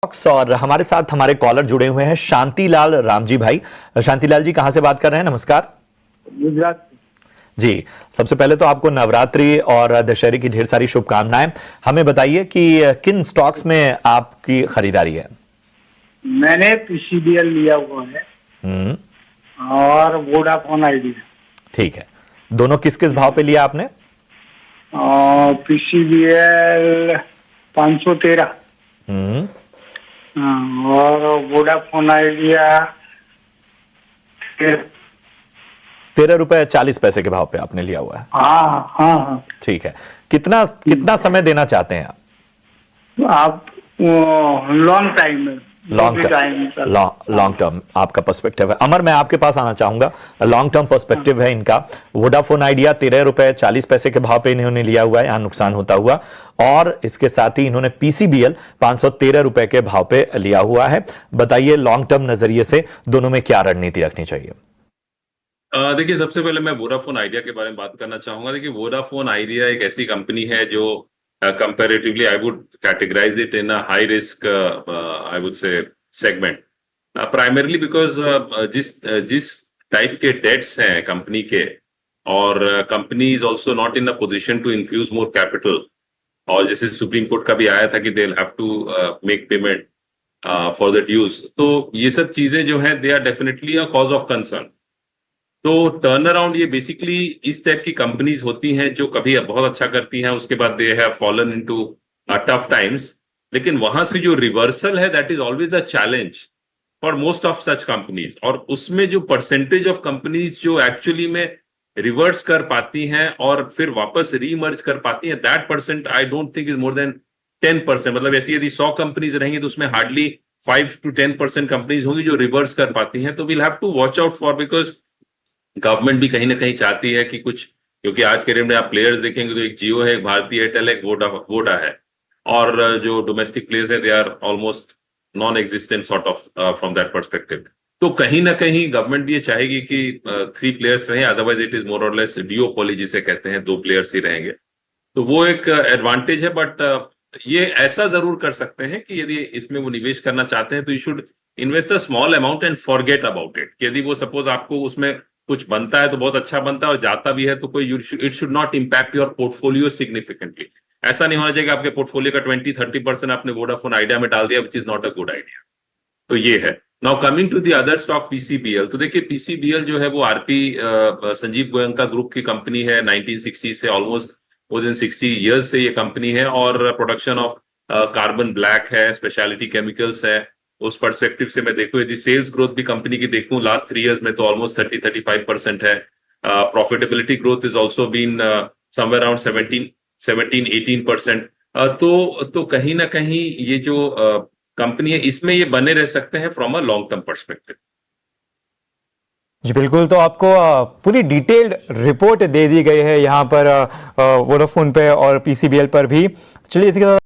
और हमारे साथ हमारे कॉलर जुड़े हुए हैं शांतिलाल रामजी भाई। शांतिलाल जी कहां से बात कर रहे हैं? नमस्कार। गुजरात जी, सबसे पहले तो आपको नवरात्रि और दशहरे की ढेर सारी शुभकामनाएं। हमें बताइए कि किन स्टॉक्स में आपकी खरीदारी है? मैंने पीसीबीएल लिया हुआ है और वोडाफोन आइडिया। ठीक है, दोनों किस किस भाव पे लिया आपने? पीसीबीएल 513 और वोडाफोन आइडिया 13.40 रुपए के भाव पे आपने लिया हुआ है। हाँ हाँ हाँ। ठीक है, कितना समय देना चाहते हैं आप लॉन्ग टाइम में लॉन्ग टर्म आपका पर्सपेक्टिव है। अमर, मैं आपके पास आना चाहूंगा। लॉन्ग टर्म पर्सपेक्टिव है इनका। वोडाफोन आइडिया 13.40 रुपए के भाव पे इन्होंने लिया हुआ है, यहां नुकसान होता हुआ, और इसके साथ ही इन्होंने पीसीबीएल 513 रुपए के भाव पे लिया हुआ है। बताइए लॉन्ग टर्म नजरिए से दोनों में क्या रणनीति रखनी चाहिए? देखिए, सबसे पहले मैं वोडाफोन आइडिया के बारे में बात करना चाहूंगा। देखिए, वोडाफोन आइडिया एक ऐसी कंपनी है जो comparatively I would categorise it in a high risk I would say segment, primarily because जिस टाइप के डेट्स हैं कंपनी के, और company is also not in a position to infuse more capital, और जैसे सुप्रीम कोर्ट का भी आया था कि they will have to make payment for the dues, तो ये सब चीजें जो हैं they are definitely a cause of concern. तो टर्न अराउंड ये बेसिकली इस टाइप की कंपनीज होती हैं जो कभी बहुत अच्छा करती हैं, उसके बाद they have fallen into tough times, लेकिन वहां से जो रिवर्सल है that is always a challenge for most of such companies. और उसमें जो परसेंटेज ऑफ कंपनीज जो एक्चुअली में रिवर्स कर पाती हैं और फिर वापस रीमर्ज कर पाती हैं, that percent I don't think is more than 10%। मतलब ऐसी यदि 100 कंपनीज रहेंगी तो उसमें हार्डली 5 to 10% कंपनीज होंगी जो रिवर्स कर पाती हैं। तो we'll have to watch out for, because government भी कहीं ना कहीं चाहती है कि कुछ, क्योंकि आज के डेट में आप प्लेयर्स देखेंगे तो एक जियो है, एक भारती एयरटेल है, एक वोडा है, और जो डोमेस्टिक प्लेयर्स है they are almost non existent sort of from that perspective. तो कहीं ना कहीं गवर्नमेंट भी ये चाहेगी कि 3 प्लेयर्स रहें, अदरवाइज इट इज मोर और लेस डिओपोली जिसे कहते हैं, 2 प्लेयर्स ही रहेंगे। तो वो एक एडवांटेज है, बट ये ऐसा जरूर कर सकते हैं कि यदि इसमें वो निवेश करना चाहते हैं तो you should invest a small amount and forget about it. यदि वो सपोज आपको उसमें कुछ बनता है तो बहुत अच्छा बनता है, और जाता भी है तो कोई it should not impact your portfolio significantly. ऐसा नहीं होना चाहिए कि आपके पोर्टफोलियो का 20-30% आपने वोडाफोन आइडिया में डाल दिया, which is not a good idea. तो ये है। Now coming to the other stock PCBL, तो देखिए पीसीबीएल जो है वो आरपी संजीव गोयनका ग्रुप की कंपनी है। 1960 से ऑलमोस्ट मोर देन 60 ईयर्स से ये कंपनी है, और प्रोडक्शन ऑफ कार्बन ब्लैक है, स्पेशलिटी केमिकल्स है। उस परस्पेक्टिव से मैं देखूं, यदि सेल्स ग्रोथ भी कंपनी की देखूं लास्ट 3 इयर्स में तो ऑलमोस्ट 30-35% है। Profitability growth is also been somewhere around 17-18%। तो कहीं ना कहीं ये जो कंपनी है इसमें ये बने रह सकते हैं from a long term perspective. जी बिल्कुल, तो आपको पूरी डिटेल्ड रिपोर्ट दे दी गई है यहाँ पर वोडाफोन पे और पीसीबीएल पर भी। चलिए इसके साथ